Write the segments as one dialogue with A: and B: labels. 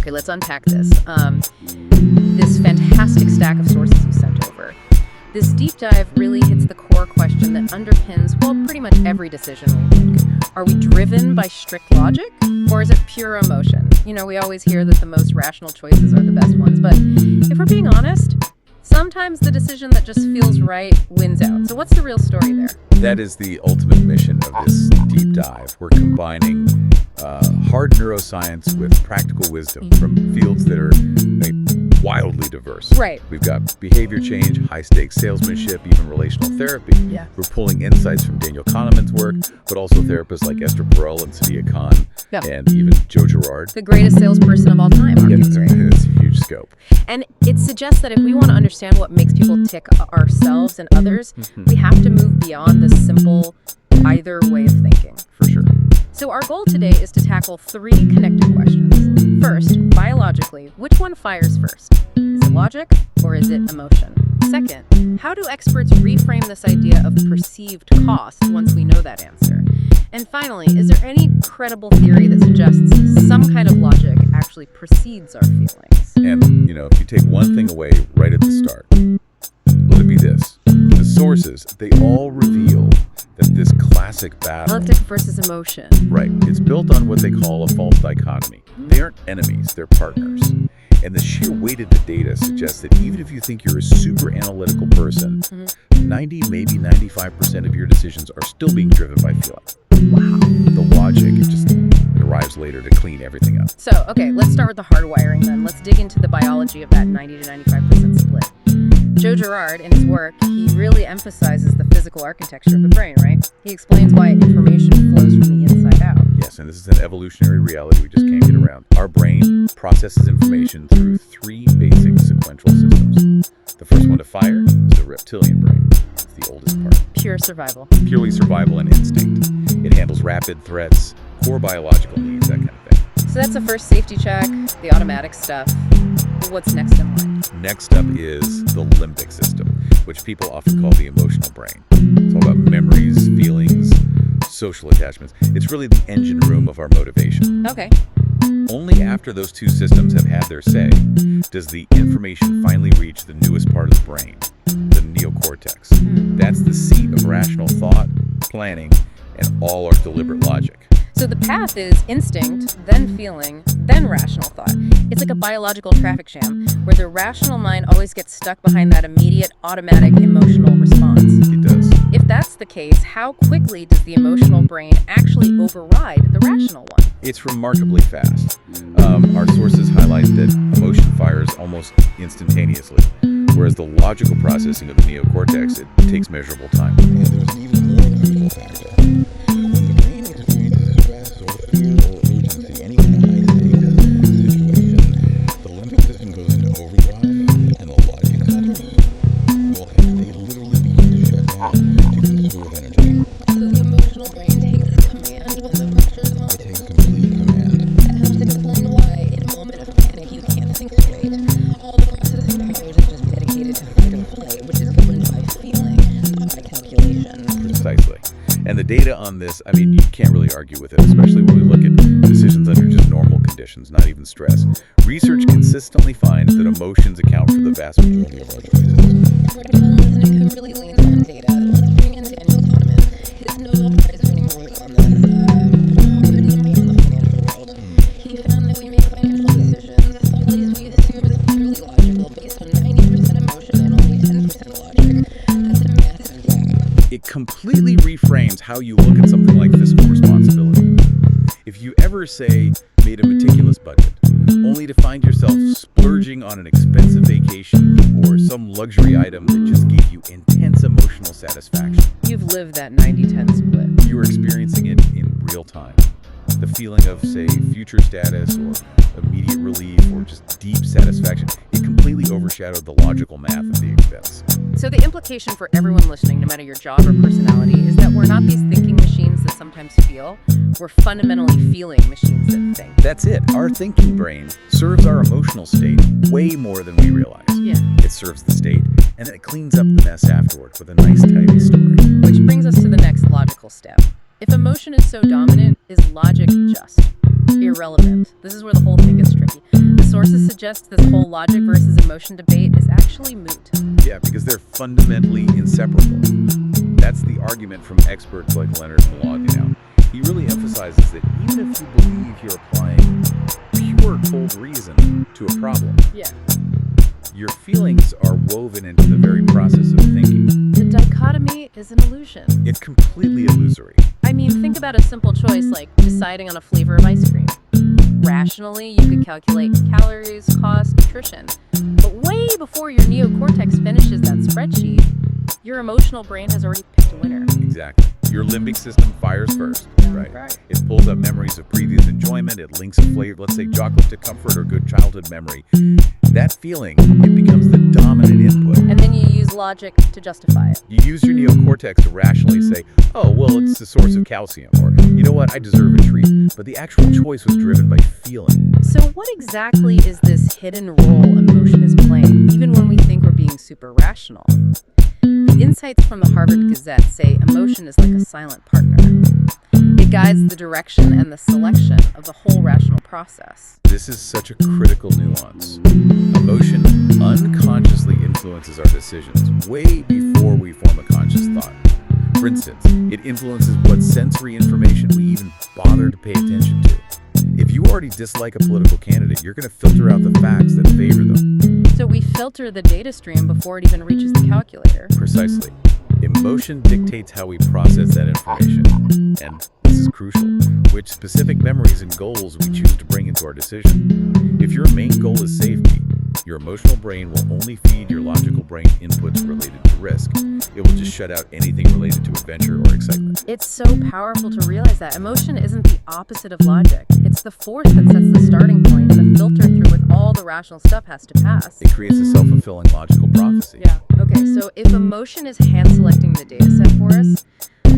A: Okay, let's unpack this. This fantastic stack of sources you sent over. This deep dive really hits the core question that underpins, well, pretty much every decision we make. Are we driven by strict logic, or is it pure emotion? You know, we always hear that the most rational choices are the best ones, but if we're being honest, sometimes the decision that just feels right wins out. So what's the real story there?
B: That is the ultimate mission of this deep dive. We're combining hard neuroscience with practical wisdom from fields that are wildly diverse.
A: Right.
B: We've got behavior change, high-stakes salesmanship, even relational therapy.
A: Yeah.
B: We're pulling insights from Daniel Kahneman's work, but also therapists like Esther Perel and Sadia Khan, and even Joe Girard.
A: The greatest salesperson of all time, arguably.
B: It's a huge scope.
A: And it suggests that if we want to understand what makes people tick ourselves and others, we have to move beyond this simple either way of thinking.
B: For sure.
A: So our goal today is to tackle 3 connected questions. First, biologically, which one fires first? Is it logic or is it emotion? Second, how do experts reframe this idea of perceived cost once we know that answer? And finally, is there any credible theory that suggests some kind of logic actually precedes our feelings?
B: And, if you take one thing away right at the start, let it be this. The sources, they all reveal that this classic battle...
A: Logic versus emotion.
B: Right. It's built on what they call a false dichotomy. They aren't enemies, they're partners. And the sheer weight of the data suggests that even if you think you're a super analytical person, 90, maybe 95% of your decisions are still being driven by feeling.
A: Wow.
B: The logic, it just arrives later to clean everything up.
A: So, okay, let's start with the hard wiring then. Let's dig into the biology of that 90 to 95% split. Joe Girard, in his work, he really emphasizes the physical architecture of the brain, right? He explains why information flows from the inside out.
B: Yes, and this is an evolutionary reality we just can't get around. Our brain processes information through 3 basic sequential systems. The first one to fire is the reptilian brain. It's the oldest part.
A: Pure survival.
B: Purely survival and instinct. It handles rapid threats, core biological needs, that kind of thing.
A: So that's the first safety check, the automatic stuff. What's next in line?
B: Next up is the limbic system, which people often call the emotional brain. It's all about memories, feelings, social attachments. It's really the engine room of our motivation.
A: Okay.
B: Only after those 2 systems have had their say does the information finally reach the newest part of the brain, the neocortex. That's the seat of rational thought, planning, and all our deliberate logic.
A: So the path is instinct, then feeling, then rational thought. It's like a biological traffic jam where the rational mind always gets stuck behind that immediate, automatic, emotional response.
B: It does.
A: If that's the case, how quickly does the emotional brain actually override the rational one?
B: It's remarkably fast. Our sources highlight that emotion fires almost instantaneously, whereas the logical processing of the neocortex, it takes measurable time.
C: And there's an even more critical factor. When the brain experiences stress or fear or urgency, any kind of high-stakes situation, the limbic system goes into overdrive, and the logic center will have they literally begin to shut down to conserve energy.
D: So the emotional brain takes command when the pressure's on.
C: It takes complete command.
D: That helps explain why, in a moment of panic, you can't think straight. All the processing powers are just dedicated to fight or flight, which is governed by feeling, not by calculation.
B: Precisely. And the data on this, you can't really argue with it, especially when we look at decisions under just normal conditions, not even stress. Research consistently finds that emotions account for the vast majority of our choices.
D: For anyone listening who really leans on data, let's bring in Daniel Kahneman. His Nobel Prize-winning work on this opportunity in the financial world. He found that we make financial decisions, always we assume is purely logical, based on 90% emotion and only 10% logic. That's a massive gap.
B: It completely reframes how you look at something like fiscal responsibility. If you ever, say, made a meticulous budget, only to find yourself splurging on an expensive vacation or some luxury item that just gave you intense emotional satisfaction,
A: You've lived that 90-10 split.
B: you're experiencing it in real time. The feeling of, say, future status or immediate relief or just deep satisfaction, it completely overshadowed the logical math of the expense.
A: So the implication for everyone listening, no matter your job or personality, is that we're not these thinking machines that sometimes feel. We're fundamentally feeling machines that think.
B: That's it. Our thinking brain serves our emotional state way more than we realize.
A: Yeah.
B: It serves the state, and then it cleans up the mess afterward with a nice, tidy story.
A: Which brings us to the next logical step. If emotion is so dominant, is logic just irrelevant? This is where the whole thing gets tricky. Sources suggest this whole logic versus emotion debate is actually moot.
B: Yeah, because they're fundamentally inseparable. That's the argument from experts like Leonard Malogny now. He really emphasizes that even if you believe you're applying pure cold reason to a problem,
A: Yeah.
B: your feelings are woven into the very process of thinking.
A: The dichotomy is an illusion.
B: It's completely illusory.
A: I mean, think about a simple choice like deciding on a flavor of ice cream. Rationally, you could calculate calories, cost, nutrition. But way before your neocortex finishes that spreadsheet, your emotional brain has already picked a winner.
B: Exactly. Your limbic system fires first, right?
A: Right.
B: It pulls up memories of previous enjoyment. It links a flavor, let's say chocolate to comfort or good childhood memory. That feeling, it becomes the dominant input.
A: And then you use logic to justify it.
B: You use your neocortex to rationally say, oh, well, it's the source of calcium, or, you know what, I deserve a treat. But the actual choice was driven by feeling.
A: So what exactly is this hidden role emotion is playing, even when we think we're being super rational? The insights from the Harvard Gazette say emotion is like a silent partner. It guides the direction and the selection of the whole rational process.
B: This is such a critical nuance. Emotion unconsciously influences our decisions way before we form a conscious thought. For instance, it influences what sensory information we even bother to pay attention to. If you already dislike a political candidate, you're going to filter out the facts that favor them.
A: So we filter the data stream before it even reaches the calculator.
B: Precisely. Emotion dictates how we process that information. And this is crucial, which specific memories and goals we choose to bring into our decision. If your main goal is safety, your emotional brain will only feed your logical brain inputs related to risk. It will just shut out anything related to adventure or excitement.
A: It's so powerful to realize that emotion isn't the opposite of logic. It's the force that sets the starting point and the filter through which all the rational stuff has to pass.
B: It creates a self-fulfilling logical prophecy.
A: Yeah. Okay, so if emotion is hand-selecting the data set for us,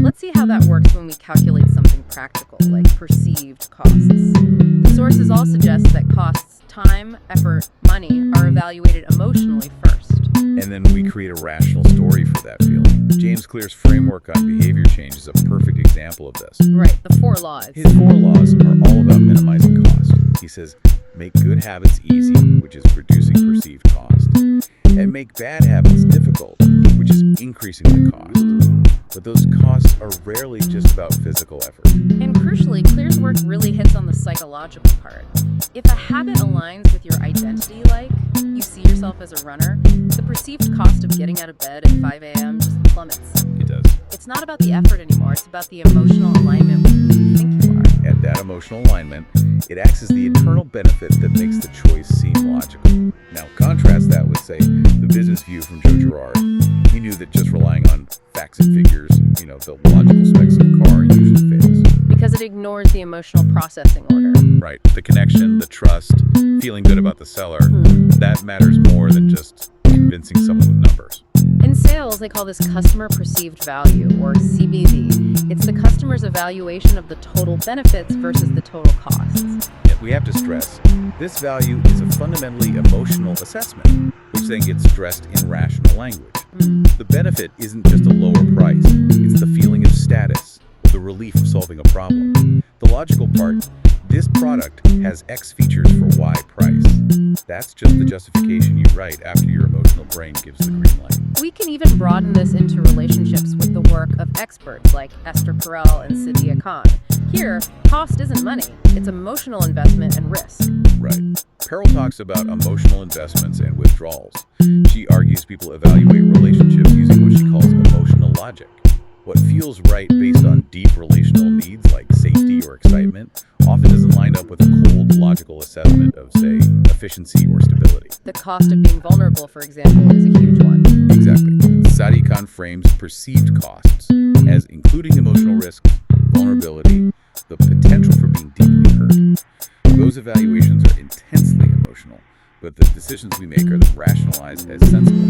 A: let's see how that works when we calculate something practical, like perceived costs. The sources all suggest that costs, time, effort, money, are evaluated emotionally first.
B: And then we create a rational story for that feeling. James Clear's framework on behavior change is a perfect example of this.
A: Right, the 4 laws.
B: His 4 laws are all about minimizing cost. He says, make good habits easy, which is reducing perceived cost, and make bad habits difficult, which is increasing the cost. But those costs are rarely just about physical effort.
A: And crucially, Clear's work really hits on the psychological part. If a habit aligns with your identity, like you see yourself as a runner, the perceived cost of getting out of bed at 5 a.m. just plummets.
B: It does.
A: It's not about the effort anymore, it's about the emotional alignment with who you think you are.
B: And that emotional alignment, it acts as the internal benefit that makes the choice seem logical. Now, contrast that with, say, the business view from Joe Girard. He knew that just relying on facts and figures, the logical specs of a car usually fails.
A: Because it ignores the emotional processing order.
B: Right. The connection, the trust, feeling good about the seller, that matters more than just convincing someone with numbers.
A: In sales, they call this customer perceived value, or CPV. It's the customer's evaluation of the total benefits versus the total costs.
B: Yet we have to stress, this value is a fundamentally emotional assessment, which then gets stressed in rational language. The benefit isn't just a lower price, it's the feeling of status, or the relief of solving a problem. The logical part, this product has X features for Y price. That's just the justification you write after your emotional brain gives the green light.
A: We can even broaden this into relationships with the work of experts like Esther Perel and Sadiya Khan. Here, cost isn't money, it's emotional investment and risk.
B: Right. Perel talks about emotional investments and withdrawals. She argues people evaluate relationships using what she calls emotional logic. What feels right based on deep relational needs like safety or excitement often doesn't line up with a cold, logical assessment of, say, efficiency or stability.
A: The cost of being vulnerable, for example, is a huge one.
B: Exactly. Sadiya Khan frames perceived costs as including emotional risks, vulnerability, the potential for being deeply hurt. Those evaluations are intensely emotional, but the decisions we make are then rationalized as sensible.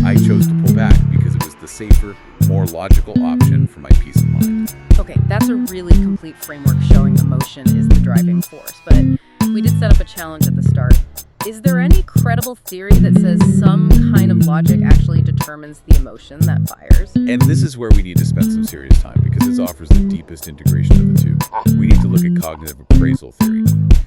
B: I chose to pull back because it was the safer, more logical option for my peace of mind.
A: Okay, that's a really complete framework showing emotion is the driving force, but we did set up a challenge at the start. Is there any credible theory that says some kind of logic actually determines the emotion that fires?
B: And this is where we need to spend some serious time because this offers the deepest integration of the two. We need to look at cognitive appraisal theory.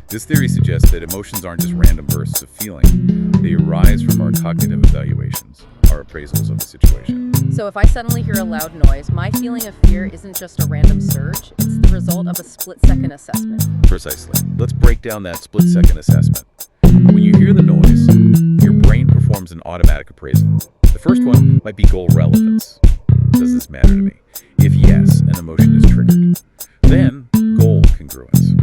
B: This theory suggests that emotions aren't just random bursts of feeling. They arise from our cognitive evaluations, our appraisals of the situation.
A: So if I suddenly hear a loud noise, my feeling of fear isn't just a random surge, it's the result of a split-second assessment.
B: Precisely. Let's break down that split-second assessment. When you hear the noise, your brain performs an automatic appraisal. The first one might be goal relevance. Does this matter to me? If yes, an emotion is triggered. Then, goal congruence.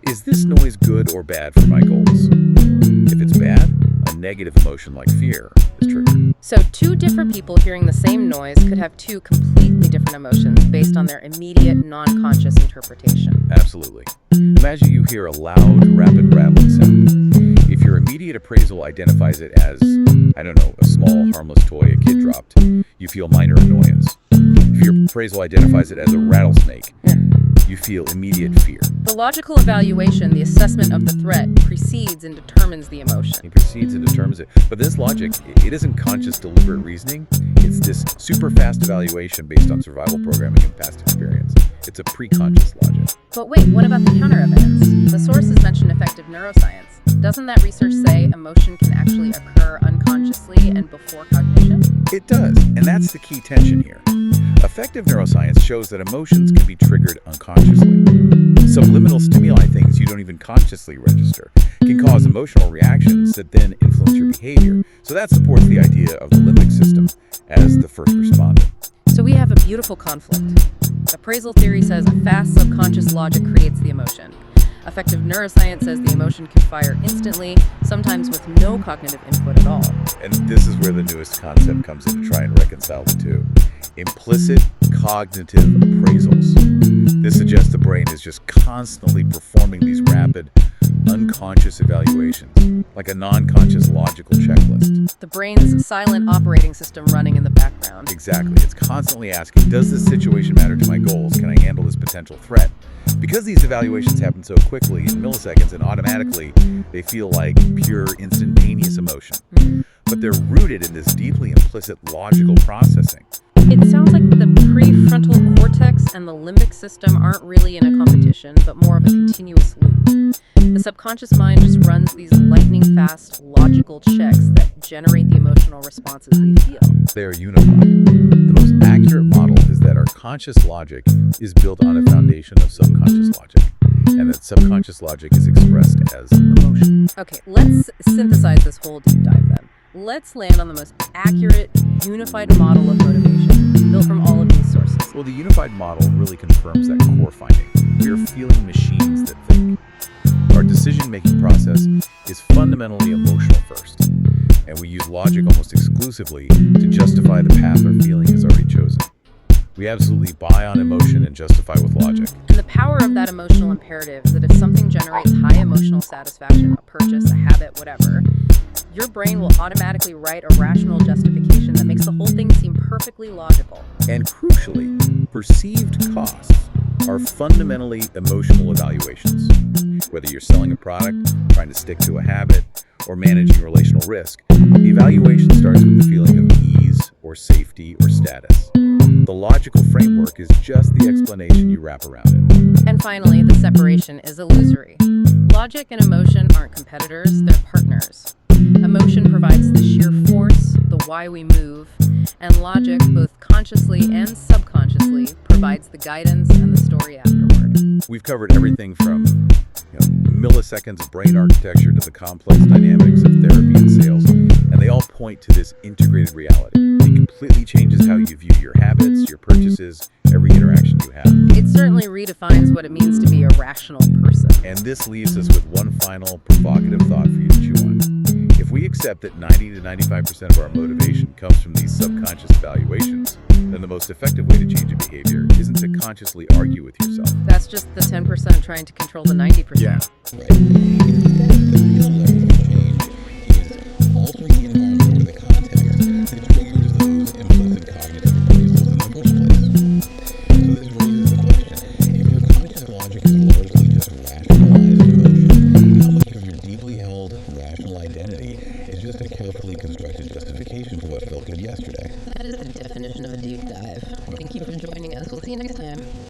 B: Is this noise good or bad for my goals? If it's bad, a negative emotion like fear is triggered.
A: So two different people hearing the same noise could have two completely different emotions based on their immediate, non-conscious interpretation.
B: Absolutely. Imagine you hear a loud, rapid rattling sound. If your immediate appraisal identifies it as, a small, harmless toy a kid dropped, you feel minor annoyance. If your appraisal identifies it as a rattlesnake, you feel immediate fear.
A: The logical evaluation, the assessment of the threat, precedes and determines the emotion.
B: It precedes and determines it. But this logic, it isn't conscious, deliberate reasoning. It's this super fast evaluation based on survival programming and past experience. It's a pre-conscious logic.
A: But wait, what about the counter evidence? The sources mention effective neuroscience. Doesn't that research say emotion can actually occur unconsciously and before cognition?
B: It does, and that's the key tension here. Effective neuroscience shows that emotions can be triggered unconsciously. Subliminal stimuli, things you don't even consciously register, can cause emotional reactions that then influence your behavior. So that supports the idea of the limbic system as the first responder.
A: So we have a beautiful conflict. Appraisal theory says a fast subconscious logic creates the emotion. Effective neuroscience says the emotion can fire instantly, sometimes with no cognitive input at all.
B: And this is where the newest concept comes in to try and reconcile the two. Implicit cognitive appraisals. This suggests the brain is just constantly performing these rapid, unconscious evaluations, like a non-conscious logical checklist.
A: The brain's silent operating system running in the background.
B: Exactly. It's constantly asking, does this situation matter to my goals? Can I handle this potential threat? Because these evaluations happen so quickly in milliseconds and automatically, they feel like pure instantaneous emotion. But they're rooted in this deeply implicit logical processing.
A: It sounds like the prefrontal cortex and the limbic system aren't really in a competition, but more of a continuous loop. The subconscious mind just runs these lightning-fast logical checks that generate the emotional responses we feel.
B: They are unified. The most accurate model is that our conscious logic is built on a foundation of subconscious logic, and that subconscious logic is expressed as emotion.
A: Okay, let's synthesize this whole deep dive then. Let's land on the most accurate, unified model of motivation, built from all of these sources.
B: Well, the unified model really confirms that core finding. We are feeling machines that think. Our decision-making process is fundamentally emotional first, and we use logic almost exclusively to justify the path our feeling has already chosen. We absolutely buy on emotion and justify with logic.
A: And the power of that emotional imperative is that if something generates high emotional satisfaction, a purchase, a habit, whatever, your brain will automatically write a rational justification that makes the whole thing seem perfectly logical.
B: And crucially, perceived costs are fundamentally emotional evaluations. Whether you're selling a product, trying to stick to a habit, or managing relational risk, the evaluation starts with the feeling of ease or safety or status. The logical framework is just the explanation you wrap around it.
A: And finally, the separation is illusory. Logic and emotion aren't competitors, they're partners. Emotion provides the sheer force, the why we move, and logic, both consciously and subconsciously, provides the guidance and the story afterward.
B: We've covered everything from milliseconds of brain architecture to the complex dynamics of therapy and sales, and they all point to this integrated reality. It completely changes how you view your habits, your purchases, every interaction you have.
A: It certainly redefines what it means to be a rational person.
B: And this leaves us with one final provocative thought for you to chew on. If we accept that 90 to 95% of our motivation comes from these subconscious evaluations, then the most effective way to change a behavior isn't to consciously argue with yourself.
A: That's just the 10% trying to control the 90%.
B: Yeah.
C: Right.